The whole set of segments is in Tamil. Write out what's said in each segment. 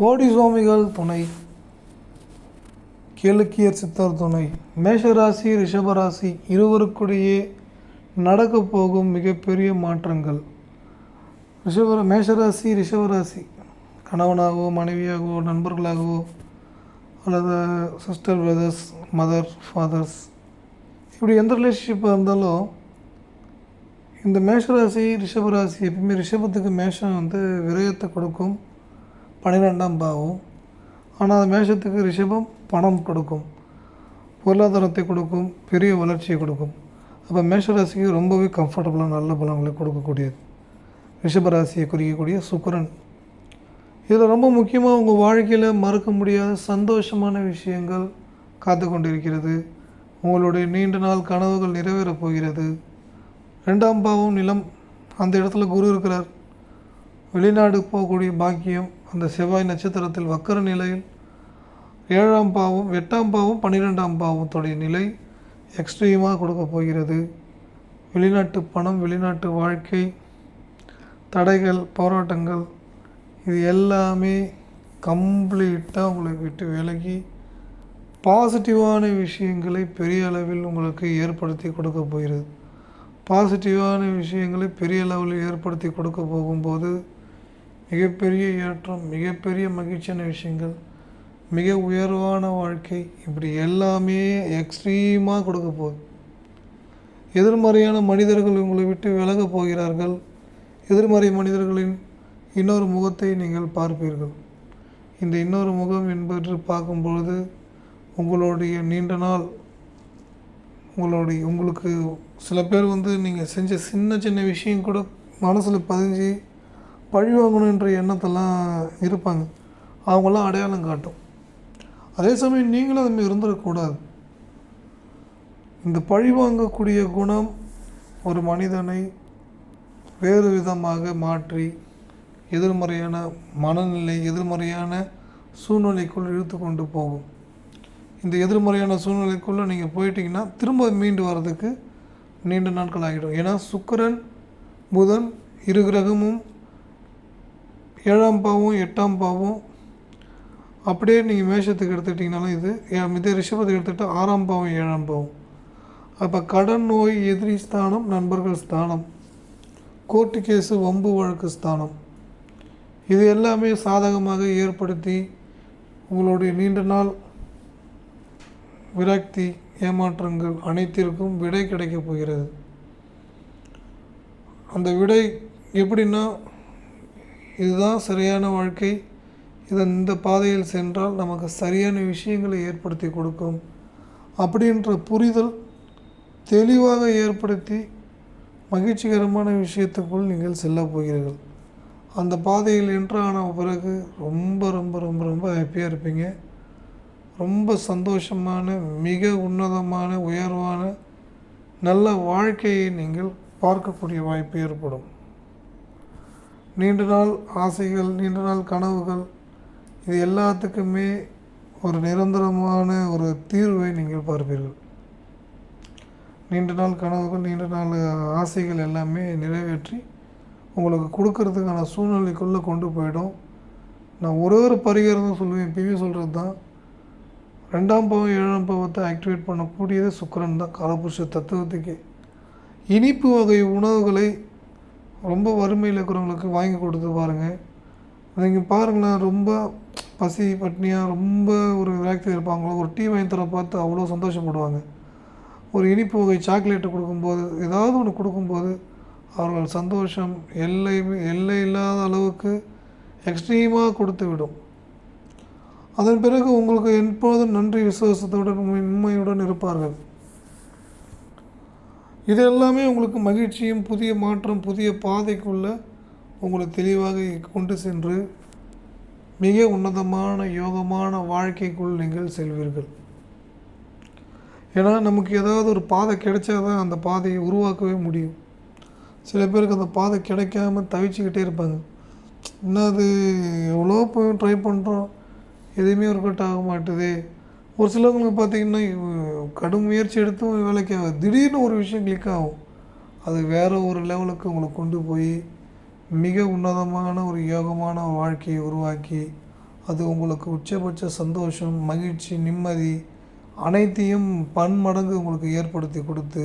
கோடி சுவாமிகள் துணை, கேளுக்கியர் சித்தர் துணை, மேஷராசி ரிஷபராசி இருவருக்குடையே நடக்கப் போகும் மிகப்பெரிய மாற்றங்கள். மேஷராசி ரிஷபராசி கணவனாகவோ மனைவியாகவோ நண்பர்களாகவோ அல்லது சிஸ்டர் பிரதர்ஸ் மதர் ஃபாதர்ஸ் இப்படி எந்த ரிலேஷன்ஷிப்பாக இருந்தாலும் இந்த மேஷராசி ரிஷபராசி எப்பவுமே ரிஷபத்துக்கு மேஷம் விரயத்தை கொடுக்கும், 12ஆம் பாவம். ஆனால் அது மேஷத்துக்கு ரிஷபம் பணம் கொடுக்கும், பொருளாதாரத்தை கொடுக்கும், பெரிய வளர்ச்சியை கொடுக்கும். அப்போ மேஷராசிக்கு ரொம்பவே கம்ஃபர்டபுளாக நல்ல பலன்களை கொடுக்கக்கூடியது ரிஷபராசியை குறிக்கக்கூடிய சுக்கிரன். இதில் ரொம்ப முக்கியமாக உங்கள் வாழ்க்கையில் மறக்க முடியாத சந்தோஷமான விஷயங்கள் காத்து கொண்டிருக்கிறது. உங்களுடைய நீண்ட நாள் கனவுகள் நிறைவேறப் போகிறது. 2ஆம் பாவம் நிலம், அந்த இடத்துல குரு இருக்கிறார். வெளிநாடு போகக்கூடிய பாக்கியம் அந்த செவ்வாய் நட்சத்திரத்தில் வக்கர நிலையில். 7ஆம் பாவம் 8ஆம் பாவம் 12ஆம் பாவத்துடைய நிலை எக்ஸ்ட்ரீமாக கொடுக்க போகிறது. வெளிநாட்டு பணம், வெளிநாட்டு வாழ்க்கை, தடைகள், போராட்டங்கள் இது எல்லாமே கம்ப்ளீட்டாக உங்களை விட்டு விலகி பாசிட்டிவான விஷயங்களை பெரிய அளவில் உங்களுக்கு ஏற்படுத்தி கொடுக்க போகிறது. பாசிட்டிவான விஷயங்களை பெரிய லெவலில் ஏற்படுத்தி கொடுக்க போகும்போது மிகப்பெரிய ஏற்றம், மிகப்பெரிய மகிழ்ச்சியான விஷயங்கள், மிக உயர்வான வாழ்க்கை, இப்படி எல்லாமே எக்ஸ்ட்ரீமாக கொடுக்க போகுது. எதிர்மறையான மனிதர்கள் உங்களை விட்டு விலகப் போகிறார்கள். எதிர்மறை மனிதர்களின் இன்னொரு முகத்தை நீங்கள் பார்ப்பீர்கள். இந்த இன்னொரு முகம் என்பது பார்க்கும்பொழுது உங்களுடைய நீண்ட நாள் உங்களுக்கு சில பேர் நீங்கள் செஞ்ச சின்ன சின்ன விஷயம் கூட மனசில் பதிஞ்சு பழி வாங்கணுன்ற எண்ணத்தெல்லாம் இருப்பாங்க. அவங்களாம் அடையாளம் காட்டும். அதே சமயம் நீங்களும் அதுமாதிரி இருந்துடக்கூடாது. இந்த பழி வாங்கக்கூடிய குணம் ஒரு மனிதனை வேறு விதமாக மாற்றி எதிர்மறையான மனநிலை, எதிர்மறையான சூழ்நிலைக்குள் இழுத்து கொண்டு போகும். இந்த எதிர்மறையான சூழ்நிலைக்குள்ளே நீங்கள் போயிட்டீங்கன்னா திரும்ப மீண்டு வர்றதுக்கு நீண்ட நாட்கள் ஆகிடும். ஏன்னா சுக்கிரன் புதன் இரு கிரகமும் 7ஆம் பாவம் 8ஆம் பாவம் அப்படியே நீங்கள் மேஷத்துக்கு எடுத்துக்கிட்டிங்கனாலும் இதே ரிஷபத்துக்கு எடுத்துக்கிட்டால் 6ஆம் பாவம் 7ஆம் பாவம். அப்போ கடன், நோய், எதிரி ஸ்தானம், நண்பர்கள் ஸ்தானம், கோர்ட்டு கேஸு, வம்பு வழக்கு ஸ்தானம், இது எல்லாமே சாதகமாக ஏற்படுத்தி உங்களுடைய நீண்ட நாள் விரக்தி, ஏமாற்றங்கள் அனைத்திற்கும் விடை கிடைக்கப் போகிறது. அந்த விடை எப்படின்னா, இதுதான் சரியான வாழ்க்கை, இந்த பாதையில் சென்றால் நமக்கு சரியான விஷயங்களை ஏற்படுத்தி கொடுக்கும் அப்படின்ற புரிதல் தெளிவாக ஏற்படுத்தி மகிழ்ச்சிகரமான விஷயத்துக்குள் நீங்கள் செல்ல போகிறீர்கள். அந்த பாதையில் என்ட்ரான பிறகு ரொம்ப ரொம்ப ரொம்ப ரொம்ப ஹாப்பியாக இருப்பீங்க. ரொம்ப சந்தோஷமான, மிக உன்னதமான, உயர்வான நல்ல வாழ்க்கையை நீங்கள் பார்க்கக்கூடிய வாய்ப்பு ஏற்படும். நீண்ட நாள் ஆசைகள், நீண்ட நாள் கனவுகள், இது எல்லாத்துக்குமே ஒரு நிரந்தரமான ஒரு தீர்வை நீங்கள் பார்ப்பீர்கள். நீண்ட நாள் கனவுகள், நீண்ட நாள் ஆசைகள் எல்லாமே நிறைவேற்றி உங்களுக்கு கொடுக்கறதுக்கான சூழ்நிலைக்குள்ளே கொண்டு போயிடும். நான் ஒரு பரிகாரம் சொல்லுவேன், எப்பயுமே சொல்கிறது தான், 2ஆம் பாவம் 7ஆம் பாவத்தை ஆக்டிவேட் பண்ணக்கூடியது சுக்கிரன் தான், காலபுருஷ தத்துவத்துக்கே. இனிப்பு வகை உணவுகளை ரொம்ப வறுமையில் இருக்கிறவங்களுக்கு வாங்கி கொடுத்து பாருங்கள். நீங்கள் பாருங்களேன், ரொம்ப பசி பட்னியாக ரொம்ப ஒரு விரக்தி இருப்பாங்களோ, ஒரு டீ வாங்கி தர பார்த்து அவ்வளோ சந்தோஷப்படுவாங்க. ஒரு இனிப்பு வகை சாக்லேட்டு கொடுக்கும்போது, ஏதாவது ஒன்று கொடுக்கும்போது அவர்கள் சந்தோஷம் எல்லை இல்லாத அளவுக்கு எக்ஸ்ட்ரீமாக கொடுத்து விடும். அதன் பிறகு உங்களுக்கு எப்போதும் நன்றி விசுவாசத்துடன் உண்மையுடன் இருப்பார்கள். இது எல்லாமே உங்களுக்கு மகிழ்ச்சியும், புதிய மாற்றம், புதிய பாதைக்குள்ளே உங்களை தெளிவாக கொண்டு சென்று மிக உன்னதமான யோகமான வாழ்க்கைக்குள் நீங்கள் செல்வீர்கள். ஏன்னா நமக்கு ஏதாவது ஒரு பாதை கிடைச்சாதான் அந்த பாதையை உருவாக்கவே முடியும். சில பேருக்கு அந்த பாதை கிடைக்காம தவிச்சுக்கிட்டே இருப்பாங்க. என்னது எவ்வளோ போய் ட்ரை பண்ணுறோம், எதுவுமே ஒர்க் அவுட் ஆக மாட்டுது. ஒரு சிலவங்களுக்கு பார்த்திங்கன்னா கடும் முயற்சி எடுத்தும் வேலைக்கு ஆகும். திடீர்னு ஒரு விஷயம் கிளிக் ஆகும், அது வேறு ஒரு லெவலுக்கு உங்களை கொண்டு போய் மிக உன்னதமான ஒரு யோகமான வாழ்க்கையை உருவாக்கி அது உங்களுக்கு உச்சபட்ச சந்தோஷம், மகிழ்ச்சி, நிம்மதி அனைத்தையும் பன்மடங்கு உங்களுக்கு ஏற்படுத்தி கொடுத்து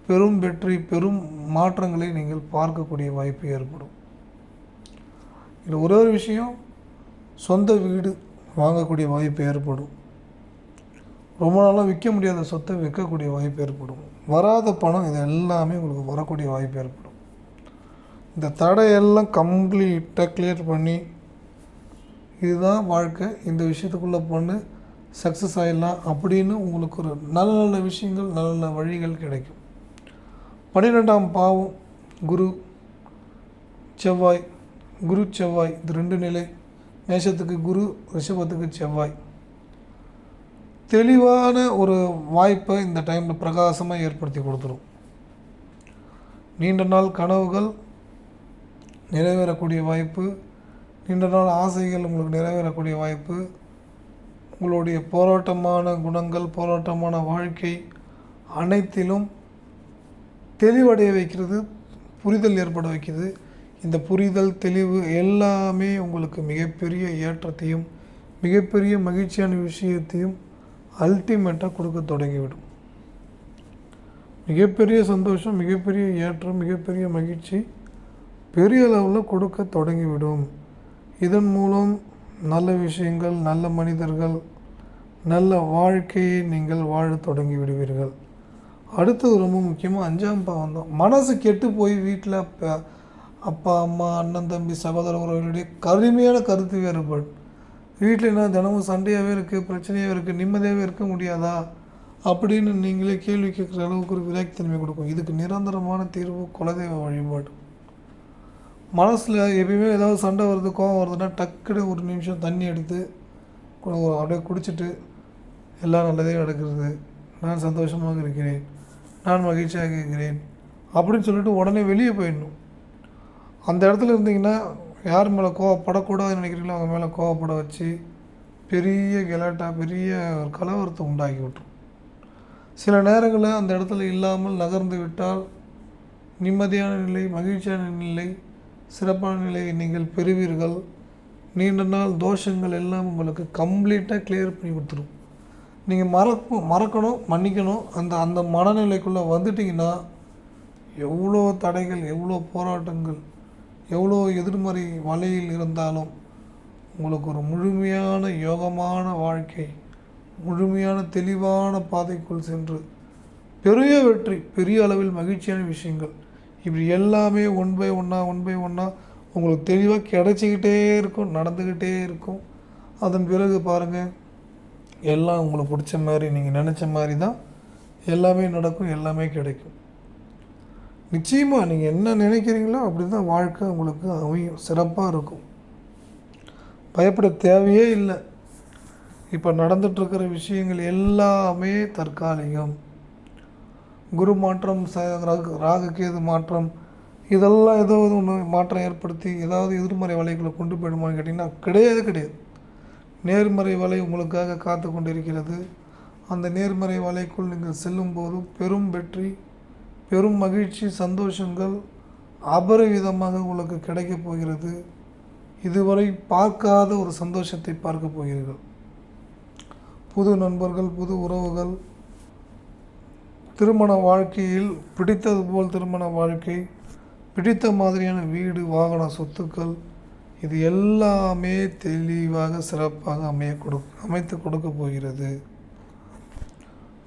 பெரும் வெற்றி, பெரும் மாற்றங்களை நீங்கள் பார்க்கக்கூடிய வாய்ப்பு ஏற்படும். இதில் ஒரே ஒரு விஷயம், சொந்த வீடு வாங்கக்கூடிய வாய்ப்பு ஏற்படும். ரொம்ப நாளாக விற்க முடியாத சொத்தை விற்கக்கூடிய வாய்ப்பு ஏற்படும். வராத பணம் இது எல்லாமே உங்களுக்கு வரக்கூடிய வாய்ப்பு ஏற்படும். இந்த தடையெல்லாம் கம்ப்ளீட்டாக கிளியர் பண்ணி, இதுதான் வாழ்க்கை, இந்த விஷயத்துக்குள்ளே பண்ணு சக்ஸஸ் ஆகிடலாம் அப்படின்னு உங்களுக்கு ஒரு நல்ல நல்ல விஷயங்கள், நல்ல நல்ல வழிகள் கிடைக்கும். 12ஆம் பாவம் குரு செவ்வாய், குரு செவ்வாய் இது 2 நிலை. மேஷத்துக்கு குரு, ரிஷபத்துக்கு செவ்வாய். தெளிவான ஒரு வாய்ப்பை இந்த டைமில் பிரகாசமாக ஏற்படுத்தி கொடுத்துரும். நீண்ட நாள் கனவுகள் நிறைவேறக்கூடிய வாய்ப்பு, நீண்ட நாள் ஆசைகள் உங்களுக்கு நிறைவேறக்கூடிய வாய்ப்பு, உங்களுடைய போராட்டமான குணங்கள், போராட்டமான வாழ்க்கை அனைத்திலும் தெளிவடைய வைக்கிறது, புரிதல் ஏற்பட வைக்கிறது. இந்த புரிதல், தெளிவு எல்லாமே உங்களுக்கு மிகப்பெரிய ஏற்றத்தையும் மிகப்பெரிய மகிழ்ச்சியான விஷயத்தையும் அல்டிமேட்டாக கொடுக்க தொடங்கிவிடும். மிகப்பெரிய சந்தோஷம், மிகப்பெரிய ஏற்றம், மிகப்பெரிய மகிழ்ச்சி பெரிய அளவில் கொடுக்க தொடங்கிவிடும். இதன் மூலம் நல்ல விஷயங்கள், நல்ல மனிதர்கள், நல்ல வாழ்க்கையை நீங்கள் வாழ தொடங்கி விடுவீர்கள். அடுத்தது ரொம்ப முக்கியமாக 5ஆம் பாவம் தான். மனசு கெட்டு போய் வீட்டில் அப்பா, அம்மா, அண்ணன், தம்பி, சகோதர உறவுகளுடைய கடுமையான கருத்து வேறுபாடு, வீட்டில் என்ன தினமும் சண்டையாகவே இருக்குது, பிரச்சனையாகவே இருக்குது, நிம்மதியாகவே இருக்க முடியாதா அப்படின்னு நீங்களே கேள்வி கேட்குற அளவுக்கு ஒரு விராக்தித்தன்மை கொடுக்கும். இதுக்கு நிரந்தரமான தீர்வு குலதெய்வ வழிபாடு. மனசில் எப்பயுமே ஏதாவது சண்டை வருது, கோவம் வருதுன்னா டக்குன்னு ஒரு நிமிஷம் தண்ணி எடுத்து அப்படியே குடிச்சிட்டு எல்லாம் நல்லதே நடக்கிறது, நான் சந்தோஷமாக இருக்கிறேன், நான் மகிழ்ச்சியாக இருக்கிறேன் அப்படின்னு சொல்லிட்டு உடனே வெளியே போயிடணும். அந்த இடத்துல இருந்தீங்கன்னா யார் மேலே கோவப்படக்கூடாதுன்னு நினைக்கிறீங்களோ அவங்க மேலே கோவப்பட வச்சு பெரிய கலாட்டா, பெரிய ஒரு கலவரத்தை உண்டாக்கி விட்டுரும். சில நேரங்களில் அந்த இடத்துல இல்லாமல் நகர்ந்து விட்டால் நிம்மதியான நிலை, மகிழ்ச்சியான நிலை, சிறப்பான நிலையை நீங்கள் பெறுவீர்கள். நீண்ட நாள் தோஷங்கள் எல்லாம் உங்களுக்கு கம்ப்ளீட்டாக கிளியர் பண்ணி கொடுத்துரும். நீங்கள் மறக்கணும், மன்னிக்கணும், அந்த மனநிலைக்குள்ளே வந்துட்டிங்கன்னா எவ்வளோ தடைகள், எவ்வளோ போராட்டங்கள், எவ்வளோ எதிர்மறை வலையில் இருந்தாலும் உங்களுக்கு ஒரு முழுமையான யோகமான வாழ்க்கை, முழுமையான தெளிவான பாதைக்குள் சென்று பெரிய வெற்றி, பெரிய அளவில் மகிழ்ச்சியான விஷயங்கள் இப்படி எல்லாமே ஒன் பை ஒன்னாக உங்களுக்கு தெளிவாக கிடைச்சிக்கிட்டே இருக்கும், நடந்துக்கிட்டே இருக்கும். அதன் பிறகு பாருங்கள், எல்லாம் உங்களுக்கு பிடிச்ச மாதிரி, நீங்கள் நினச்ச மாதிரி தான் எல்லாமே நடக்கும், எல்லாமே கிடைக்கும். நிச்சயமாக நீங்கள் என்ன நினைக்கிறீங்களோ அப்படி தான் வாழ்க்கை உங்களுக்கு அமையும், சிறப்பாக இருக்கும். பயப்பட தேவையே இல்லை. இப்போ நடந்துகிட்ருக்கிற விஷயங்கள் எல்லாமே தற்காலிகம். குரு மாற்றம், ராகு கேது மாற்றம், இதெல்லாம் ஏதாவது ஒன்று மாற்றம் ஏற்படுத்தி ஏதாவது எதிர்மறை வலைகளை கொண்டு போயிடுமான்னு கேட்டிங்கன்னா கிடையாது. நேர்மறை வலை உங்களுக்காக காத்து கொண்டிருக்கிறது. அந்த நேர்மறை வலைக்குள் நீங்கள் செல்லும்போது பெரும் வெற்றி, பெரும் மகிழ்ச்சி, சந்தோஷங்கள் அபரிவிதமாக உங்களுக்கு கிடைக்கப் போகிறது. இதுவரை பார்க்காத ஒரு சந்தோஷத்தை பார்க்க போகிறீர்கள். புது நண்பர்கள், புது உறவுகள், திருமண வாழ்க்கையில் பிடித்தது போல் திருமண வாழ்க்கை, பிடித்த மாதிரியான வீடு, வாகன, சொத்துக்கள், இது எல்லாமே தெளிவாக சிறப்பாக அமைத்து கொடுக்க போகிறது.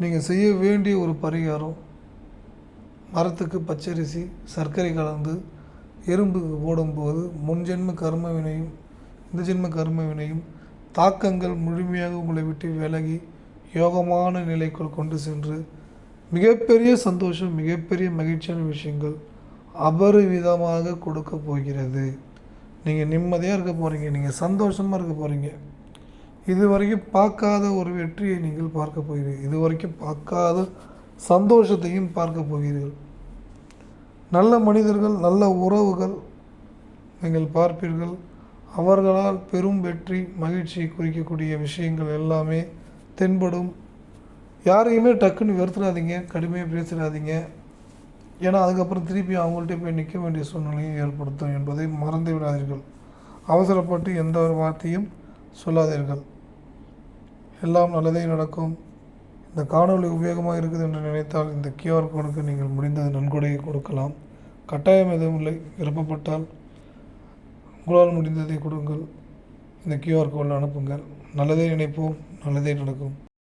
நீங்கள் செய்ய வேண்டிய ஒரு பரிகாரம், மரத்துக்கு பச்சரிசி சர்க்கரை கலந்து எறும்புக்கு போடும்போது முன்ஜென்ம கர்ம வினையும் இந்த ஜென்ம கர்ம வினையும் தாக்கங்கள் முழுமையாக உங்களை விட்டு விலகி யோகமான நிலைக்குள் கொண்டு சென்று மிகப்பெரிய சந்தோஷம், மிகப்பெரிய மகிழ்ச்சியான விஷயங்கள் அபரிவிதமாக கொடுக்க போகிறது. நீங்கள் நிம்மதியாக இருக்க போகிறீங்க, நீங்கள் சந்தோஷமாக இருக்க போகிறீங்க. இதுவரைக்கும் பார்க்காத ஒரு வெற்றியை நீங்கள் பார்க்க போகிறீர்கள். இதுவரைக்கும் பார்க்காத சந்தோஷத்தையும் பார்க்க போகிறீர்கள். நல்ல மனிதர்கள், நல்ல உறவுகள் நீங்கள் பார்ப்பீர்கள். அவர்களால் பெரும் வெற்றி, மகிழ்ச்சியை குறிக்கக்கூடிய விஷயங்கள் எல்லாமே தென்படும். யாரையுமே டக்குன்னு வெறுத்துடாதீங்க, கடுமையாக பேசிடாதீங்க. ஏன்னா அதுக்கப்புறம் திருப்பி அவங்கள்ட்ட போய் நிற்க வேண்டிய சூழ்நிலையை ஏற்படுத்தும் என்பதை மறந்து விடாதீர்கள். அவசரப்பட்டு எந்த ஒரு வார்த்தையும் சொல்லாதீர்கள். எல்லாம் நல்லதே நடக்கும். இந்த காணொளி உபயோகமாக இருக்குது என்று நினைத்தால் இந்த QR கோடுக்கு நீங்கள் முடிந்த நன்கொடையை கொடுக்கலாம். கட்டாயம் எதுவும் இல்லை. விருப்பப்பட்டால் உங்களால் முடிந்ததை கொடுங்கள். இந்த QR கோடில் அனுப்புங்கள். நல்லதே நினைப்போம், நல்லதே நடக்கும்.